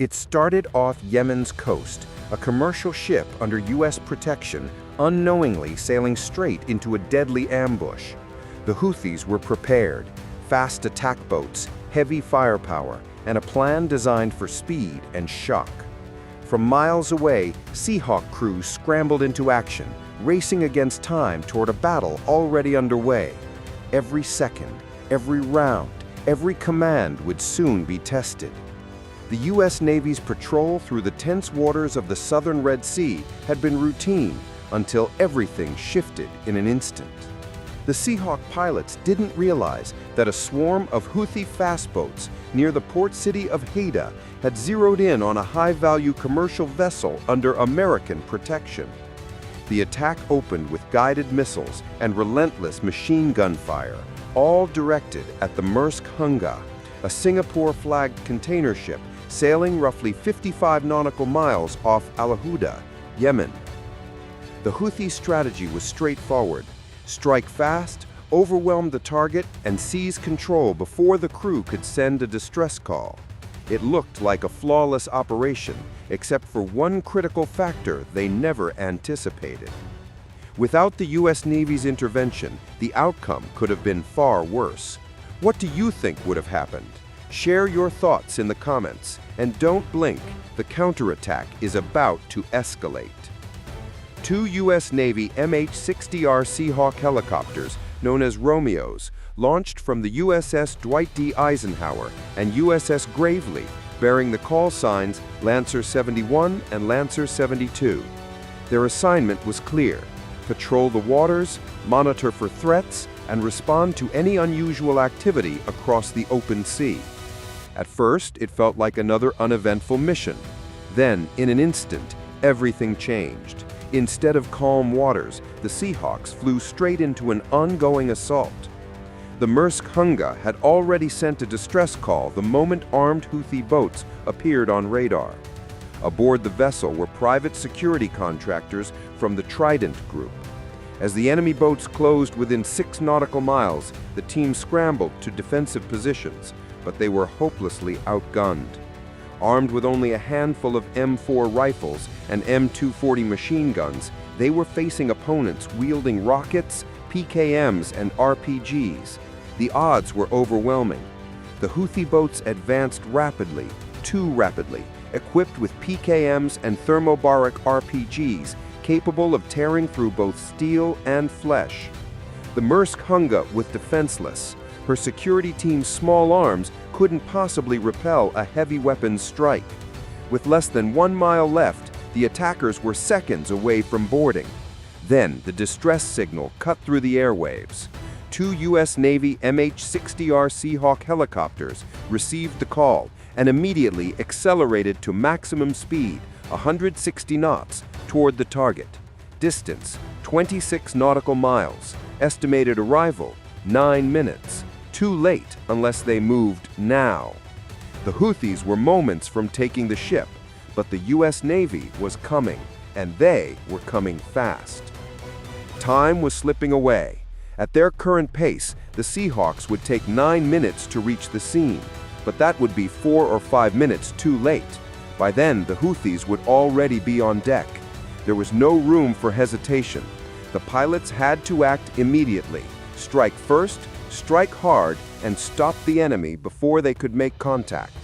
It started off Yemen's coast, a commercial ship under U.S. protection, unknowingly sailing straight into a deadly ambush. The Houthis were prepared, fast attack boats, heavy firepower, and a plan designed for speed and shock. From miles away, Seahawk crews scrambled into action, racing against time toward a battle already underway. Every second, every round, every command would soon be tested. The U.S. Navy's patrol through the tense waters of the southern Red Sea had been routine until everything shifted in an instant. The Seahawk pilots didn't realize that a swarm of Houthi fastboats near the port city of Houthi had zeroed in on a high-value commercial vessel under American protection. The attack opened with guided missiles and relentless machine gun fire, all directed at the Maersk Hunga, a Singapore-flagged container ship sailing roughly 55 nautical miles off Al-Houda, Yemen. The Houthi strategy was straightforward: strike fast, overwhelm the target, and seize control before the crew could send a distress call. It looked like a flawless operation, except for one critical factor they never anticipated. Without the U.S. Navy's intervention, the outcome could have been far worse. What do you think would have happened? Share your thoughts in the comments, and don't blink, the counterattack is about to escalate. Two U.S. Navy MH-60R Seahawk helicopters, known as Romeos, launched from the USS Dwight D. Eisenhower and USS Gravely, bearing the call signs Lancer 71 and Lancer 72. Their assignment was clear: patrol the waters, monitor for threats, and respond to any unusual activity across the open sea. At first, it felt like another uneventful mission. Then, in an instant, everything changed. Instead of calm waters, the Seahawks flew straight into an ongoing assault. The Maersk Hunga had already sent a distress call the moment armed Houthi boats appeared on radar. Aboard the vessel were private security contractors from the Trident Group. As the enemy boats closed within 6 nautical miles, the team scrambled to defensive positions, but they were hopelessly outgunned. Armed with only a handful of M4 rifles and M240 machine guns, they were facing opponents wielding rockets, PKMs, and RPGs. The odds were overwhelming. The Houthi boats advanced rapidly, too rapidly, equipped with PKMs and thermobaric RPGs capable of tearing through both steel and flesh. The Maersk Hunga was defenseless. Her security team's small arms couldn't possibly repel a heavy weapons strike. With less than 1 mile left, the attackers were seconds away from boarding. Then the distress signal cut through the airwaves. 2 U.S. Navy MH-60R Seahawk helicopters received the call and immediately accelerated to maximum speed, 160 knots, toward the target. Distance, 26 nautical miles. Estimated arrival, 9 minutes. Too late unless they moved now. The Houthis were moments from taking the ship, but the U.S. Navy was coming, and they were coming fast. Time was slipping away. At their current pace, the Seahawks would take 9 minutes to reach the scene, but that would be 4 or 5 minutes too late. By then, the Houthis would already be on deck. There was no room for hesitation. The pilots had to act immediately. Strike first, strike hard, and stop the enemy before they could make contact.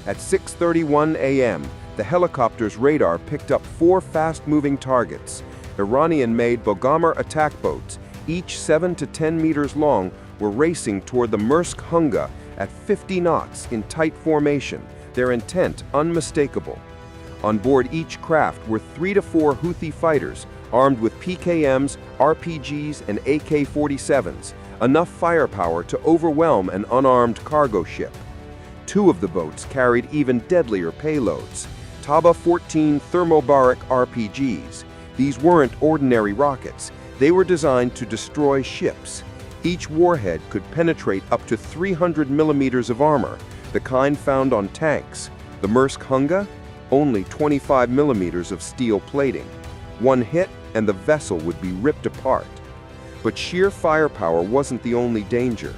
At 6:31 a.m., the helicopter's radar picked up 4 fast-moving targets. Iranian-made Bogamer attack boats, each 7 to 10 meters long, were racing toward the Maersk Hunga at 50 knots in tight formation, their intent unmistakable. On board each craft were 3 to 4 Houthi fighters, armed with PKMs, RPGs, and AK-47s, enough firepower to overwhelm an unarmed cargo ship. 2 of the boats carried even deadlier payloads, Taba-14 thermobaric RPGs. These weren't ordinary rockets. They were designed to destroy ships. Each warhead could penetrate up to 300 millimeters of armor, the kind found on tanks. The Maersk Hunga? Only 25 millimeters of steel plating. One hit and the vessel would be ripped apart. But sheer firepower wasn't the only danger.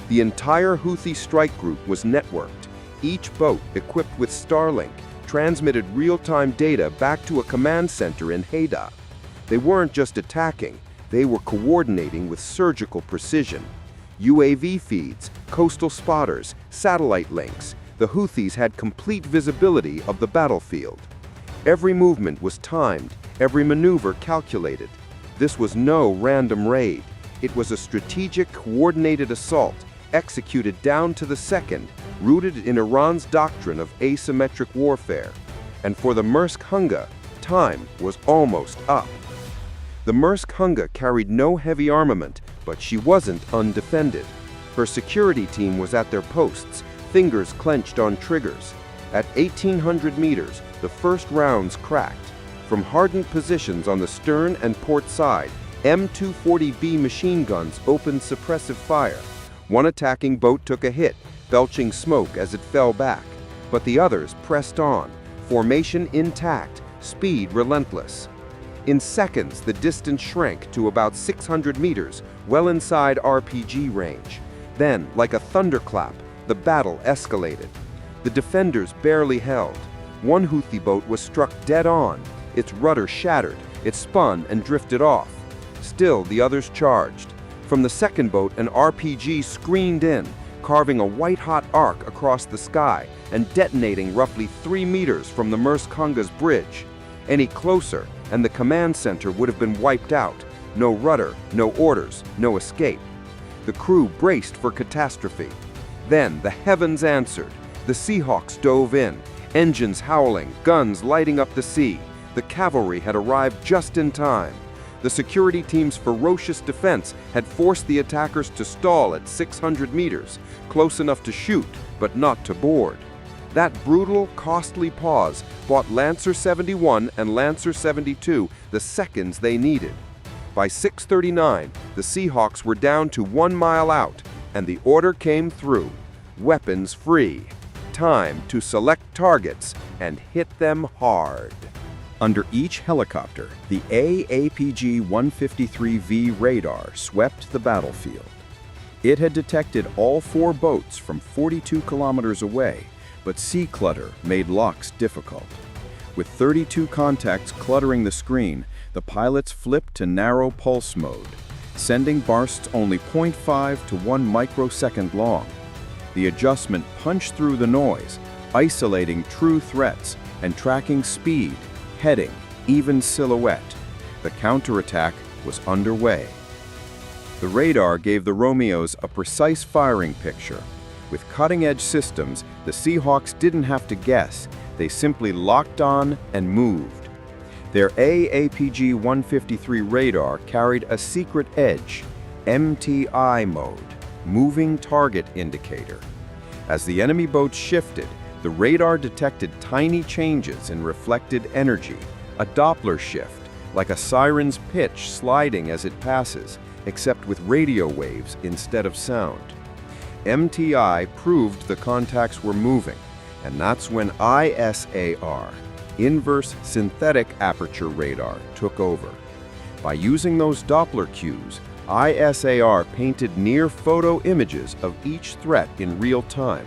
The entire Houthi strike group was networked, each boat equipped with Starlink, transmitted real-time data back to a command center in Houthi. They weren't just attacking, they were coordinating with surgical precision. UAV feeds, coastal spotters, satellite links. The Houthis had complete visibility of the battlefield. Every movement was timed, every maneuver calculated. This was no random raid. It was a strategic, coordinated assault, executed down to the second, rooted in Iran's doctrine of asymmetric warfare. And for the Mersk-Hunga, time was almost up. The Mersk-Hunga carried no heavy armament, but she wasn't undefended. Her security team was at their posts, fingers clenched on triggers. At 1,800 meters, the first rounds cracked. From hardened positions on the stern and port side, M240B machine guns opened suppressive fire. One attacking boat took a hit, belching smoke as it fell back. But the others pressed on, formation intact, speed relentless. In seconds, the distance shrank to about 600 meters, well inside RPG range. Then, like a thunderclap, the battle escalated. The defenders barely held. One Houthi boat was struck dead on. Its rudder shattered, it spun and drifted off. Still, the others charged. From the second boat, an RPG screamed in, carving a white-hot arc across the sky and detonating roughly 3 meters from the Mersk-Hunga's bridge. Any closer, and the command center would have been wiped out. No rudder, no orders, no escape. The crew braced for catastrophe. Then the heavens answered. The Seahawks dove in, engines howling, guns lighting up the sea. The cavalry had arrived just in time. The security team's ferocious defense had forced the attackers to stall at 600 meters, close enough to shoot, but not to board. That brutal, costly pause bought Lancer 71 and Lancer 72 the seconds they needed. By 6:39, the Seahawks were down to 1 mile out, and the order came through. Weapons free. Time to select targets and hit them hard. Under each helicopter, the APG-153V radar swept the battlefield. It had detected all 4 boats from 42 kilometers away, but sea clutter made locks difficult. With 32 contacts cluttering the screen, the pilots flipped to narrow pulse mode, sending bursts only 0.5 to 1 microsecond long. The adjustment punched through the noise, isolating true threats and tracking speed, heading, even silhouette. The counterattack was underway. The radar gave the Romeos a precise firing picture. With cutting-edge systems, the Seahawks didn't have to guess. They simply locked on and moved. Their APG-153 radar carried a secret edge, MTI mode, Moving Target Indicator. As the enemy boats shifted, the radar detected tiny changes in reflected energy, a Doppler shift, like a siren's pitch sliding as it passes, except with radio waves instead of sound. MTI proved the contacts were moving, and that's when ISAR, Inverse Synthetic Aperture Radar, took over. By using those Doppler cues, ISAR painted near-photo images of each threat in real time.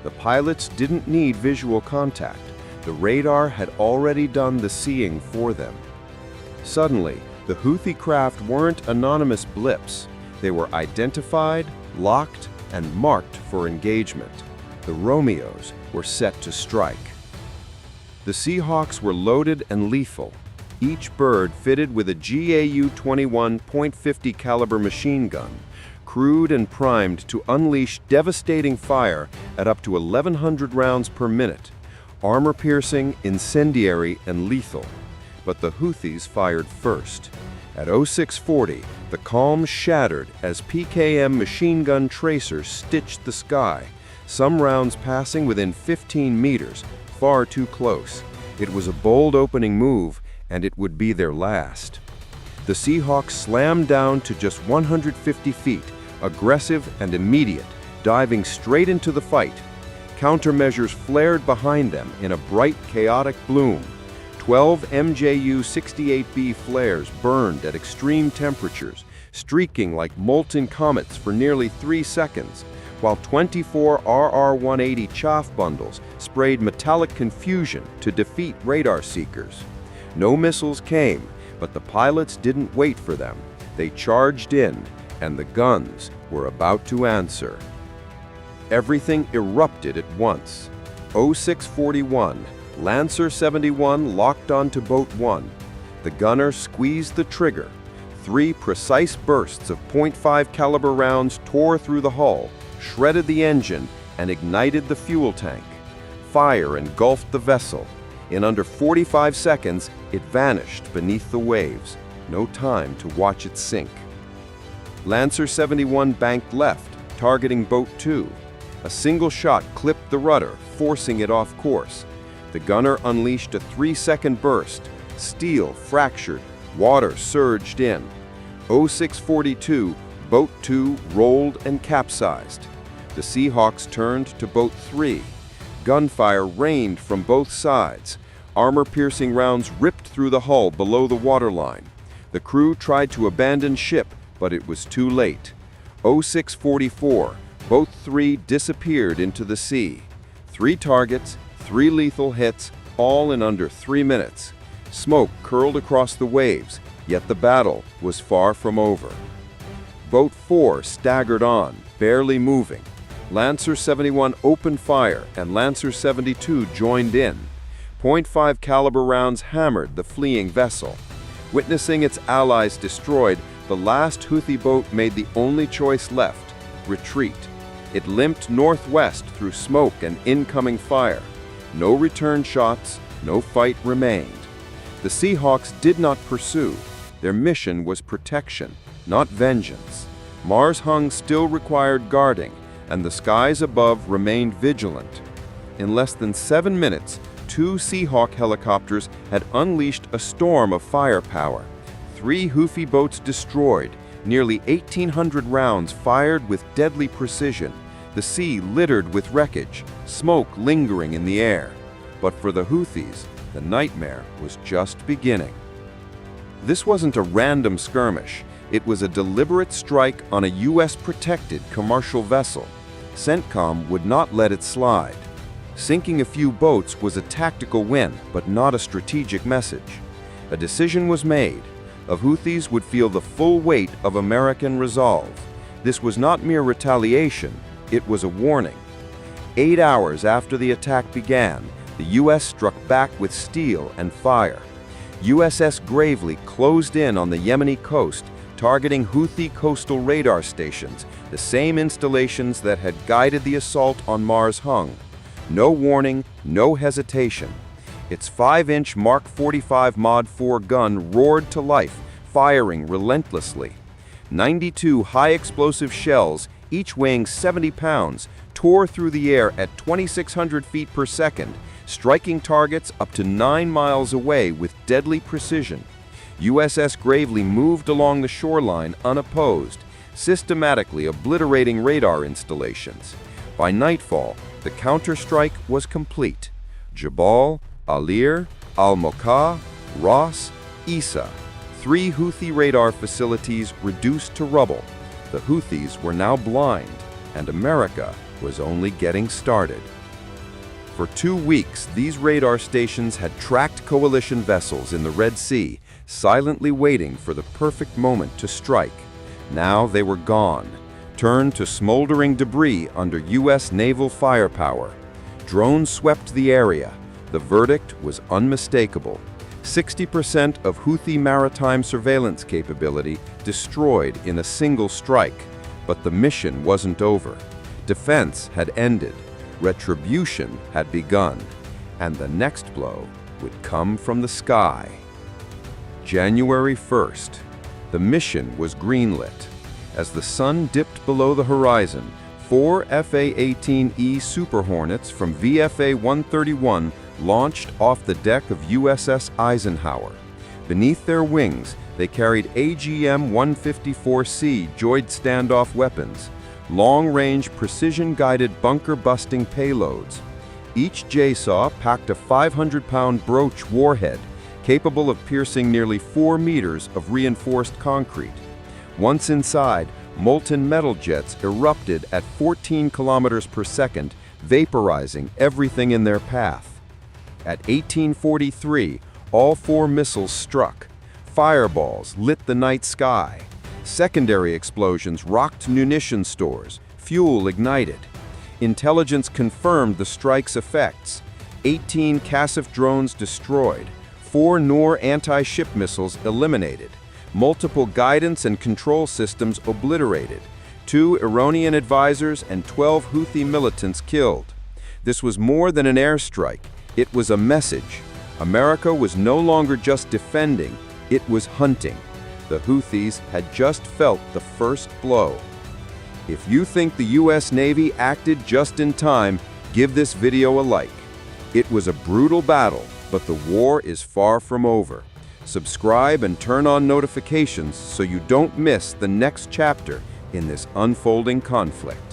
The pilots didn't need visual contact. The radar had already done the seeing for them. Suddenly, the Houthi craft weren't anonymous blips. They were identified, locked, and marked for engagement. The Romeos were set to strike. The Seahawks were loaded and lethal, each bird fitted with a GAU-21 .50 caliber machine gun, crewed and primed to unleash devastating fire at up to 1,100 rounds per minute, armor-piercing, incendiary, and lethal. But the Houthis fired first. At 0640, the calm shattered as PKM machine gun tracers stitched the sky, some rounds passing within 15 meters, far too close. It was a bold opening move, and it would be their last. The Seahawks slammed down to just 150 feet, aggressive and immediate, diving straight into the fight. Countermeasures flared behind them in a bright, chaotic bloom. 12 MJU-68B flares burned at extreme temperatures, streaking like molten comets for nearly 3 seconds. while 24 RR-180 chaff bundles sprayed metallic confusion to defeat radar seekers. No missiles came, but the pilots didn't wait for them. They charged in, and the guns were about to answer. Everything erupted at once. 0641, Lancer 71 locked onto Boat 1. The gunner squeezed the trigger. 3 precise bursts of .5 caliber rounds tore through the hull, shredded the engine, and ignited the fuel tank. Fire engulfed the vessel. In under 45 seconds, it vanished beneath the waves. No time to watch it sink. Lancer 71 banked left, targeting Boat 2. A single shot clipped the rudder, forcing it off course. The gunner unleashed a 3-second burst. Steel fractured. Water surged in. 0642, Boat 2 rolled and capsized. The Seahawks turned to Boat 3. Gunfire rained from both sides. Armor-piercing rounds ripped through the hull below the waterline. The crew tried to abandon ship, but it was too late. 0644, Boat 3 disappeared into the sea. 3 targets, 3 lethal hits, all in under 3 minutes. Smoke curled across the waves, yet the battle was far from over. Boat 4 staggered on, barely moving. Lancer 71 opened fire, and Lancer 72 joined in. .5 caliber rounds hammered the fleeing vessel. Witnessing its allies destroyed, the last Houthi boat made the only choice left: retreat. It limped northwest through smoke and incoming fire. No return shots, no fight remained. The Seahawks did not pursue. Their mission was protection, not vengeance. Mars Hung still required guarding, and the skies above remained vigilant. In less than 7 minutes, 2 Seahawk helicopters had unleashed a storm of firepower. 3 Houthi boats destroyed, nearly 1,800 rounds fired with deadly precision. The sea littered with wreckage, smoke lingering in the air. But for the Houthis, the nightmare was just beginning. This wasn't a random skirmish. It was a deliberate strike on a U.S.-protected commercial vessel. CENTCOM would not let it slide. Sinking a few boats was a tactical win, but not a strategic message. A decision was made. The Houthis would feel the full weight of American resolve. This was not mere retaliation, it was a warning. 8 hours after the attack began, the U.S. struck back with steel and fire. USS Gravely closed in on the Yemeni coast, targeting Houthi coastal radar stations, the same installations that had guided the assault on Mars Hung. No warning, no hesitation. Its 5-inch Mark 45 Mod 4 gun roared to life, firing relentlessly. 92 high-explosive shells, each weighing 70 pounds, tore through the air at 2,600 feet per second, striking targets up to 9 miles away with deadly precision. USS Gravely moved along the shoreline unopposed, systematically obliterating radar installations. By nightfall, the counterstrike was complete. Jabal, Alir, Al-Mokah, Ras, Isa, 3 Houthi radar facilities reduced to rubble. The Houthis were now blind, and America was only getting started. For 2 weeks, these radar stations had tracked coalition vessels in the Red Sea, silently waiting for the perfect moment to strike. Now they were gone, turned to smoldering debris under U.S. naval firepower. Drones swept the area. The verdict was unmistakable. 60% of Houthi maritime surveillance capability destroyed in a single strike. But the mission wasn't over. Defense had ended. Retribution had begun. And the next blow would come from the sky. January 1st. The mission was greenlit. As the sun dipped below the horizon, 4 FA-18E Super Hornets from VFA 131 launched off the deck of USS Eisenhower. Beneath their wings, they carried AGM-154C Joint standoff weapons, long-range precision-guided bunker-busting payloads. Each JSAW packed a 500-pound Broach warhead, capable of piercing nearly 4 meters of reinforced concrete. Once inside, molten metal jets erupted at 14 kilometers per second, vaporizing everything in their path. At 1843, all 4 missiles struck. Fireballs lit the night sky. Secondary explosions rocked munition stores. Fuel ignited. Intelligence confirmed the strike's effects. 18 Casif drones destroyed. 4 Noor anti-ship missiles eliminated. Multiple guidance and control systems obliterated. 2 Iranian advisors and 12 Houthi militants killed. This was more than an airstrike. It was a message. America was no longer just defending, it was hunting. The Houthis had just felt the first blow. If you think the US Navy acted just in time, give this video a like. It was a brutal battle, but the war is far from over. Subscribe and turn on notifications so you don't miss the next chapter in this unfolding conflict.